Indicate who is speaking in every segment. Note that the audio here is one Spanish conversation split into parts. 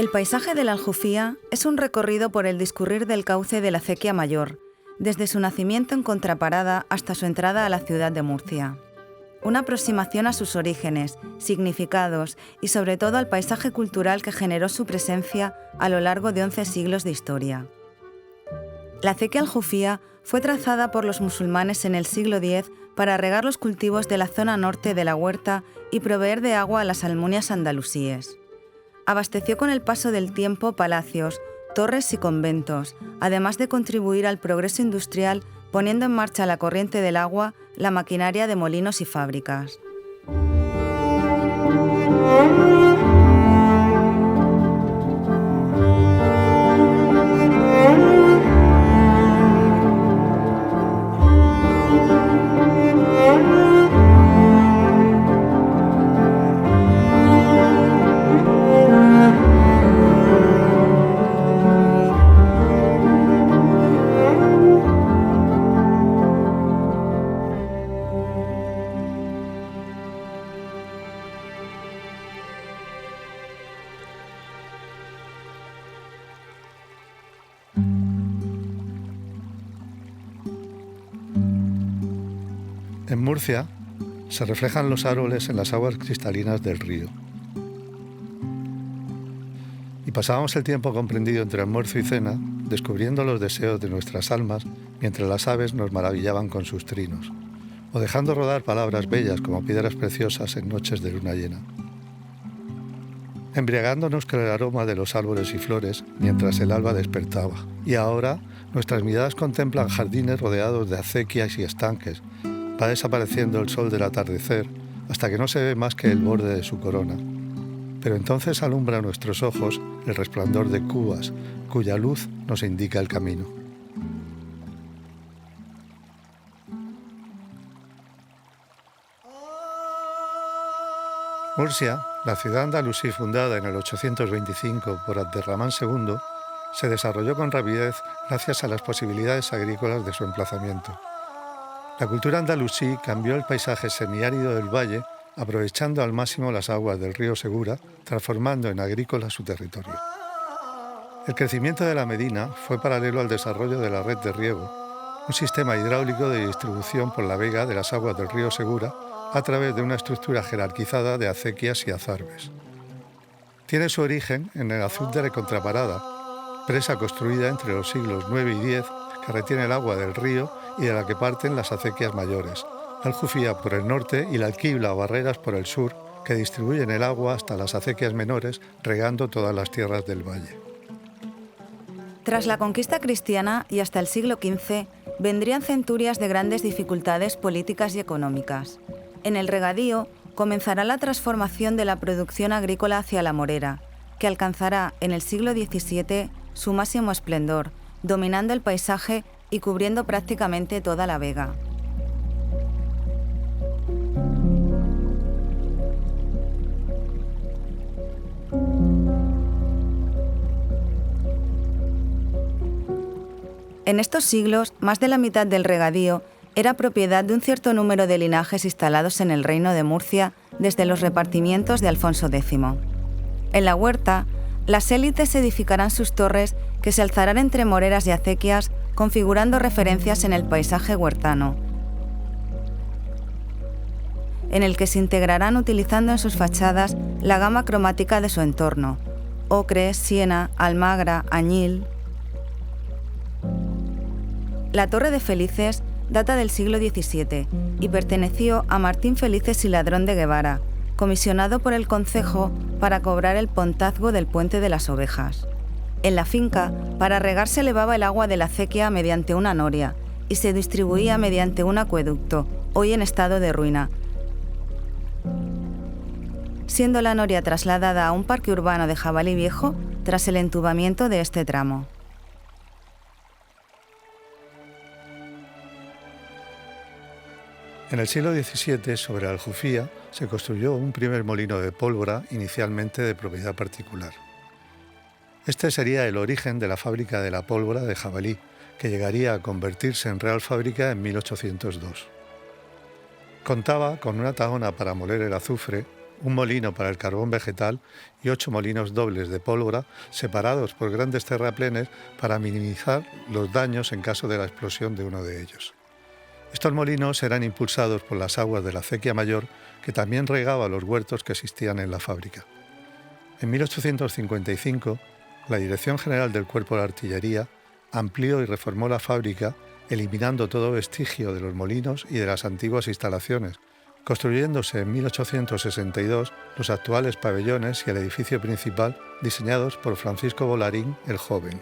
Speaker 1: El paisaje de la Aljufía es un recorrido por el discurrir del cauce de la acequia mayor, desde su nacimiento en Contraparada hasta su entrada a la ciudad de Murcia. Una aproximación a sus orígenes, significados y sobre todo al paisaje cultural que generó su presencia a lo largo de 11 siglos de historia. La acequia Aljufía fue trazada por los musulmanes en el siglo X para regar los cultivos de la zona norte de la huerta y proveer de agua a las almunias andalusíes. Abasteció con el paso del tiempo palacios, torres y conventos, además de contribuir al progreso industrial poniendo en marcha la corriente del agua, la maquinaria de molinos y fábricas.
Speaker 2: En Murcia se reflejan los árboles en las aguas cristalinas del río. Y pasábamos el tiempo comprendido entre almuerzo y cena, descubriendo los deseos de nuestras almas mientras las aves nos maravillaban con sus trinos, o dejando rodar palabras bellas como piedras preciosas en noches de luna llena. Embriagándonos con el aroma de los árboles y flores mientras el alba despertaba. Y ahora nuestras miradas contemplan jardines rodeados de acequias y estanques. Va desapareciendo el sol del atardecer hasta que no se ve más que el borde de su corona. Pero entonces alumbra a nuestros ojos el resplandor de cubas, cuya luz nos indica el camino. Murcia, la ciudad andalusí fundada en el 825 por Abderramán II, se desarrolló con rapidez gracias a las posibilidades agrícolas de su emplazamiento. La cultura andalusí cambió el paisaje semiárido del valle, aprovechando al máximo las aguas del río Segura, transformando en agrícola su territorio. El crecimiento de la Medina fue paralelo al desarrollo de la red de riego, un sistema hidráulico de distribución por la vega de las aguas del río Segura a través de una estructura jerarquizada de acequias y azarbes. Tiene su origen en el azud de Contraparada, presa construida entre los siglos IX y X que retiene el agua del río y de la que parten las acequias mayores, la Aljufía por el norte y la Alquibla o Barreras por el sur, que distribuyen el agua hasta las acequias menores, regando todas las tierras del valle.
Speaker 1: Tras la conquista cristiana y hasta el siglo XV, vendrían centurias de grandes dificultades políticas y económicas. En el regadío comenzará la transformación de la producción agrícola hacia la morera, que alcanzará en el siglo XVII su máximo esplendor, dominando el paisaje y cubriendo prácticamente toda la vega. En estos siglos, más de la mitad del regadío era propiedad de un cierto número de linajes instalados en el Reino de Murcia desde los repartimientos de Alfonso X. En la huerta, las élites edificarán sus torres que se alzarán entre moreras y acequias, configurando referencias en el paisaje huertano, en el que se integrarán utilizando en sus fachadas la gama cromática de su entorno: ocre, siena, almagra, añil. La Torre de Felices data del siglo XVII y perteneció a Martín Felices y Ladrón de Guevara, comisionado por el concejo para cobrar el pontazgo del Puente de las Ovejas. En la finca, para regar se elevaba el agua de la acequia mediante una noria y se distribuía mediante un acueducto, hoy en estado de ruina, siendo la noria trasladada a un parque urbano de Jabalí Viejo tras el entubamiento de este tramo.
Speaker 2: En el siglo XVII, sobre Aljufía, se construyó un primer molino de pólvora, inicialmente de propiedad particular. Este sería el origen de la fábrica de la pólvora de Jabalí, que llegaría a convertirse en Real Fábrica en 1802. Contaba con una tahona para moler el azufre, un molino para el carbón vegetal y 8 molinos dobles de pólvora separados por grandes terraplenes para minimizar los daños en caso de la explosión de uno de ellos. Estos molinos eran impulsados por las aguas de la acequia mayor, que también regaba los huertos que existían en la fábrica. En 1855, la Dirección General del Cuerpo de Artillería amplió y reformó la fábrica, eliminando todo vestigio de los molinos y de las antiguas instalaciones, construyéndose en 1862 los actuales pabellones y el edificio principal diseñados por Francisco Volarín el Joven.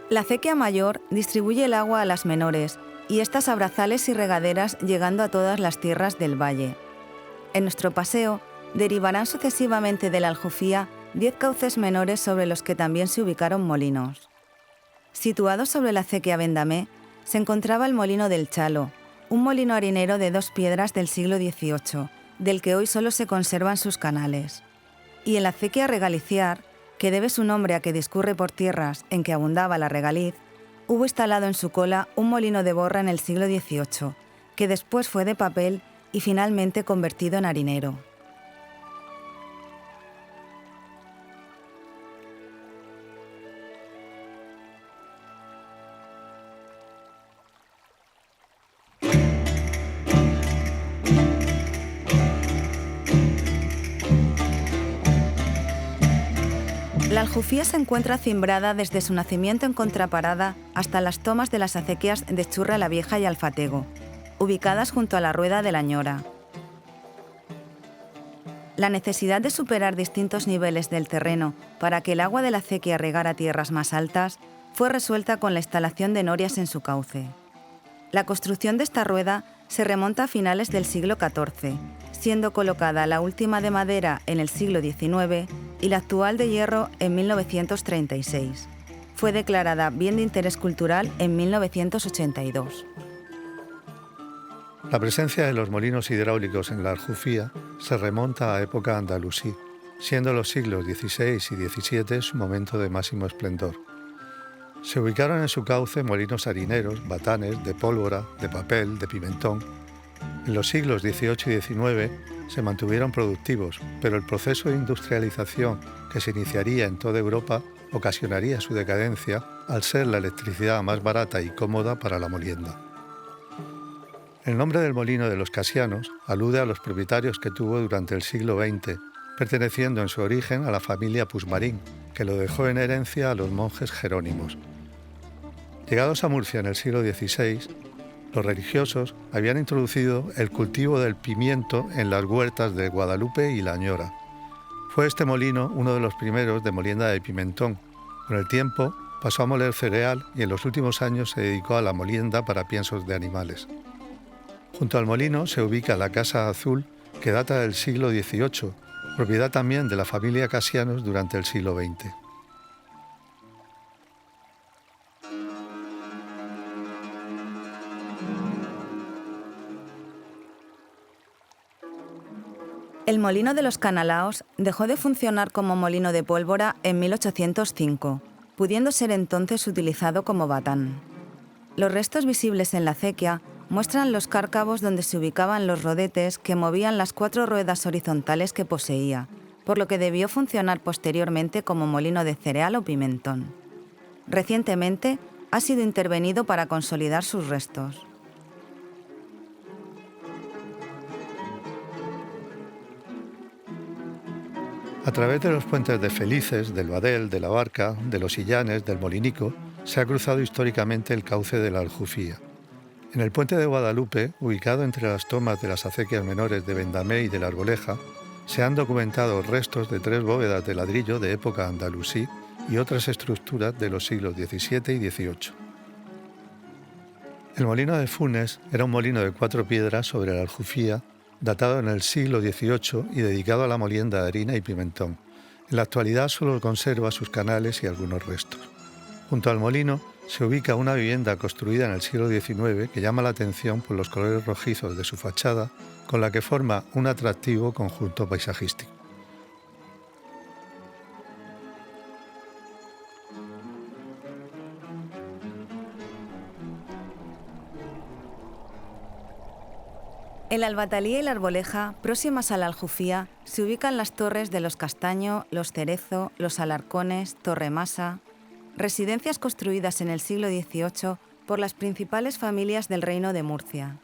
Speaker 1: La acequia mayor distribuye el agua a las menores y estas a brazales y regaderas, llegando a todas las tierras del valle. En nuestro paseo derivarán sucesivamente de la Aljufía 10 cauces menores sobre los que también se ubicaron molinos. Situado sobre la acequia Vendamé se encontraba el Molino del Chalo, un molino harinero de 2 piedras del siglo XVIII, del que hoy solo se conservan sus canales. Y en la acequia Regaliciar, que debe su nombre a que discurre por tierras en que abundaba la regaliz, hubo instalado en su cola un molino de borra en el siglo XVIII, que después fue de papel y finalmente convertido en harinero. La Aljufía se encuentra cimbrada desde su nacimiento en Contraparada hasta las tomas de las acequias de Churra la Vieja y Alfatego, ubicadas junto a la Rueda de la Ñora. La necesidad de superar distintos niveles del terreno para que el agua de la acequia regara tierras más altas fue resuelta con la instalación de norias en su cauce. La construcción de esta rueda se remonta a finales del siglo XIV, siendo colocada la última de madera en el siglo XIX y la actual de hierro en 1936. Fue declarada Bien de Interés Cultural en 1982.
Speaker 2: La presencia de los molinos hidráulicos en la Aljufía se remonta a época andalusí, siendo los siglos XVI y XVII su momento de máximo esplendor. Se ubicaron en su cauce molinos harineros, batanes, de pólvora, de papel, de pimentón. En los siglos XVIII y XIX se mantuvieron productivos, pero el proceso de industrialización que se iniciaría en toda Europa ocasionaría su decadencia al ser la electricidad más barata y cómoda para la molienda. El nombre del molino de los Casianos alude a los propietarios que tuvo durante el siglo XX, perteneciendo en su origen a la familia Puigmarín, que lo dejó en herencia a los monjes jerónimos. Llegados a Murcia en el siglo XVI, los religiosos habían introducido el cultivo del pimiento en las huertas de Guadalupe y La Ñora. Fue este molino uno de los primeros de molienda de pimentón. Con el tiempo pasó a moler cereal y en los últimos años se dedicó a la molienda para piensos de animales. Junto al molino se ubica la Casa Azul, que data del siglo XVIII, propiedad también de la familia Casianos durante el siglo XX.
Speaker 1: El molino de los Canalaos dejó de funcionar como molino de pólvora en 1805, pudiendo ser entonces utilizado como batán. Los restos visibles en la acequia muestran los cárcavos donde se ubicaban los rodetes que movían las 4 ruedas horizontales que poseía, por lo que debió funcionar posteriormente como molino de cereal o pimentón. Recientemente ha sido intervenido para consolidar sus restos.
Speaker 2: A través de los puentes de Felices, del Badel, de la Barca, de los Illanes, del Molinico, se ha cruzado históricamente el cauce de la Aljufía. En el puente de Guadalupe, ubicado entre las tomas de las acequias menores de Vendamé y de la Arboleja, se han documentado restos de 3 bóvedas de ladrillo de época andalusí y otras estructuras de los siglos XVII y XVIII. El molino de Funes era un molino de 4 piedras sobre la Aljufía, datado en el siglo XVIII y dedicado a la molienda de harina y pimentón. En la actualidad solo conserva sus canales y algunos restos. Junto al molino se ubica una vivienda construida en el siglo XIX que llama la atención por los colores rojizos de su fachada, con la que forma un atractivo conjunto paisajístico.
Speaker 1: En la Albatalía y la Arboleja, próximas a la Aljufía, se ubican las torres de los Castaño, los Cerezo, los Alarcones, Torremasa, residencias construidas en el siglo XVIII por las principales familias del Reino de Murcia.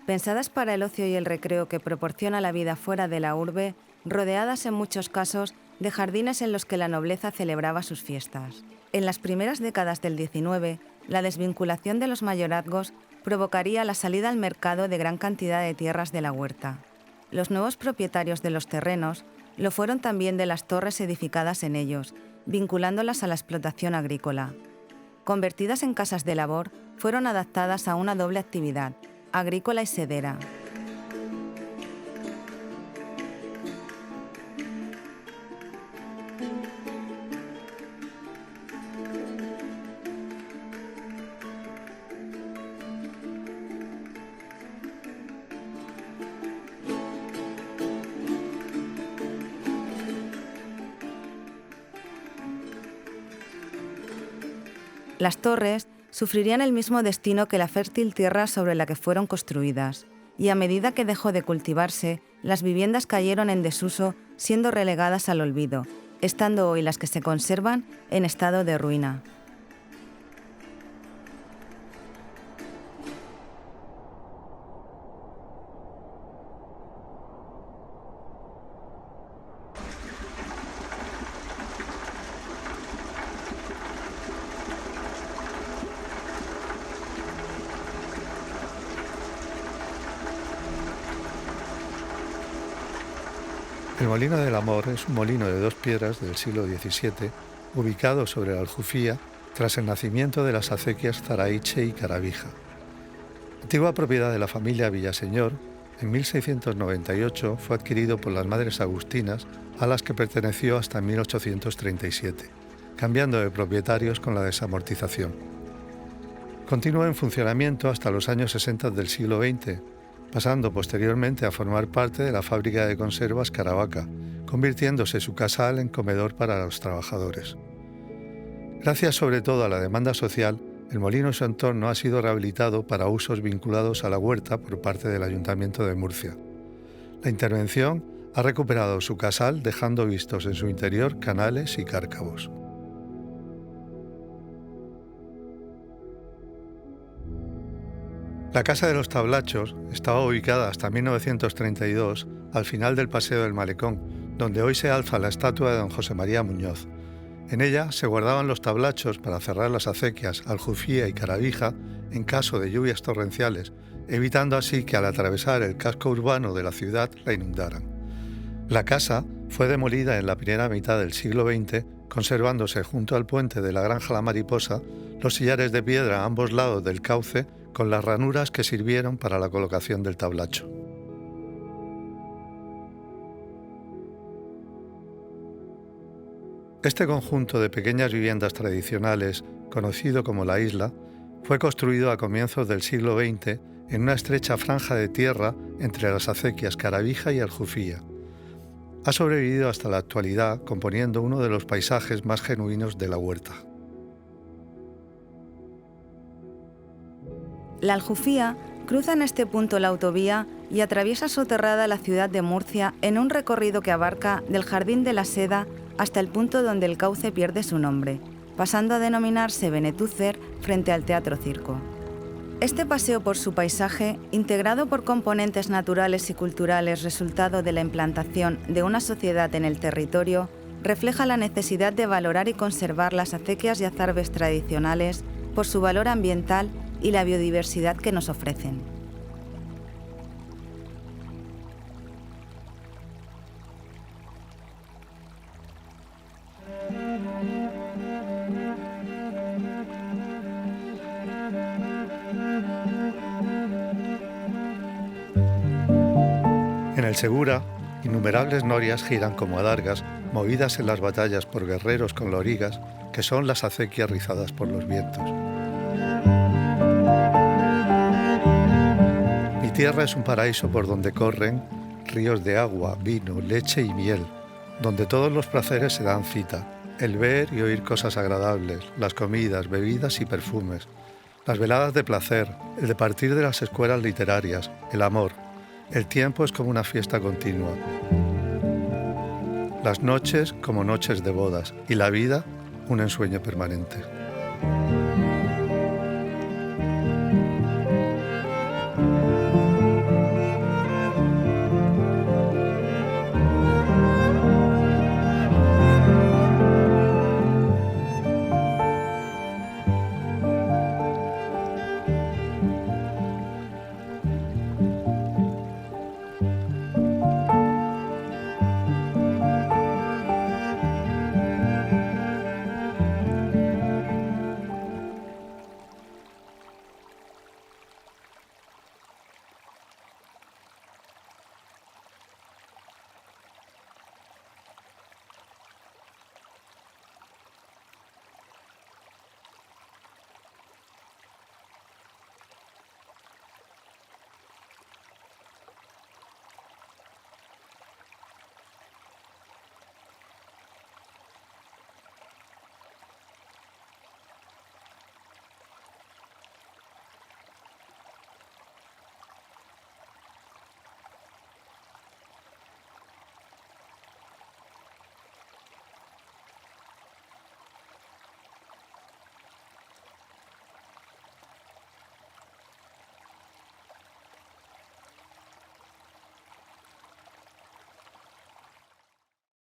Speaker 1: Pensadas para el ocio y el recreo que proporciona la vida fuera de la urbe, rodeadas en muchos casos de jardines en los que la nobleza celebraba sus fiestas. En las primeras décadas del XIX, la desvinculación de los mayorazgos provocaría la salida al mercado de gran cantidad de tierras de la huerta. Los nuevos propietarios de los terrenos lo fueron también de las torres edificadas en ellos, vinculándolas a la explotación agrícola. Convertidas en casas de labor, fueron adaptadas a una doble actividad, agrícola y sedera. Las torres sufrirían el mismo destino que la fértil tierra sobre la que fueron construidas, y a medida que dejó de cultivarse, las viviendas cayeron en desuso, siendo relegadas al olvido, estando hoy las que se conservan en estado de ruina.
Speaker 2: El Molino del Amor es un molino de 2 piedras del siglo XVII, ubicado sobre la Aljufía tras el nacimiento de las acequias Zaraiche y Caravija. Antigua propiedad de la familia Villaseñor, en 1698 fue adquirido por las Madres Agustinas, a las que perteneció hasta 1837, cambiando de propietarios con la desamortización. Continuó en funcionamiento hasta los años 60 del siglo XX, pasando posteriormente a formar parte de la fábrica de conservas Caravaca, convirtiéndose su casal en comedor para los trabajadores. Gracias sobre todo a la demanda social, el molino y su entorno ha sido rehabilitado para usos vinculados a la huerta por parte del Ayuntamiento de Murcia. La intervención ha recuperado su casal, dejando vistos en su interior canales y cárcavos. La Casa de los Tablachos estaba ubicada hasta 1932 al final del Paseo del Malecón, donde hoy se alza la estatua de don José María Muñoz. En ella se guardaban los tablachos para cerrar las acequias Aljufía y Caravija en caso de lluvias torrenciales, evitando así que al atravesar el casco urbano de la ciudad la inundaran. La casa fue demolida en la primera mitad del siglo XX, conservándose junto al puente de la Granja La Mariposa los sillares de piedra a ambos lados del cauce con las ranuras que sirvieron para la colocación del tablacho. Este conjunto de pequeñas viviendas tradicionales, conocido como La Isla, fue construido a comienzos del siglo XX en una estrecha franja de tierra entre las acequias Caravija y Aljufía. Ha sobrevivido hasta la actualidad, componiendo uno de los paisajes más genuinos de la huerta.
Speaker 1: La Aljufía cruza en este punto la autovía y atraviesa soterrada la ciudad de Murcia en un recorrido que abarca del Jardín de la Seda hasta el punto donde el cauce pierde su nombre, pasando a denominarse Benetúcer frente al Teatro Circo. Este paseo por su paisaje, integrado por componentes naturales y culturales resultado de la implantación de una sociedad en el territorio, refleja la necesidad de valorar y conservar las acequias y azarbes tradicionales por su valor ambiental y la biodiversidad que nos ofrecen.
Speaker 2: En el Segura, innumerables norias giran como adargas, movidas en las batallas por guerreros con lorigas, que son las acequias rizadas por los vientos. Mi tierra es un paraíso por donde corren ríos de agua, vino, leche y miel, donde todos los placeres se dan cita, el ver y oír cosas agradables, las comidas, bebidas y perfumes, las veladas de placer, el departir de las escuelas literarias, el amor, El tiempo es como una fiesta continua, las noches como noches de bodas y la vida un ensueño permanente.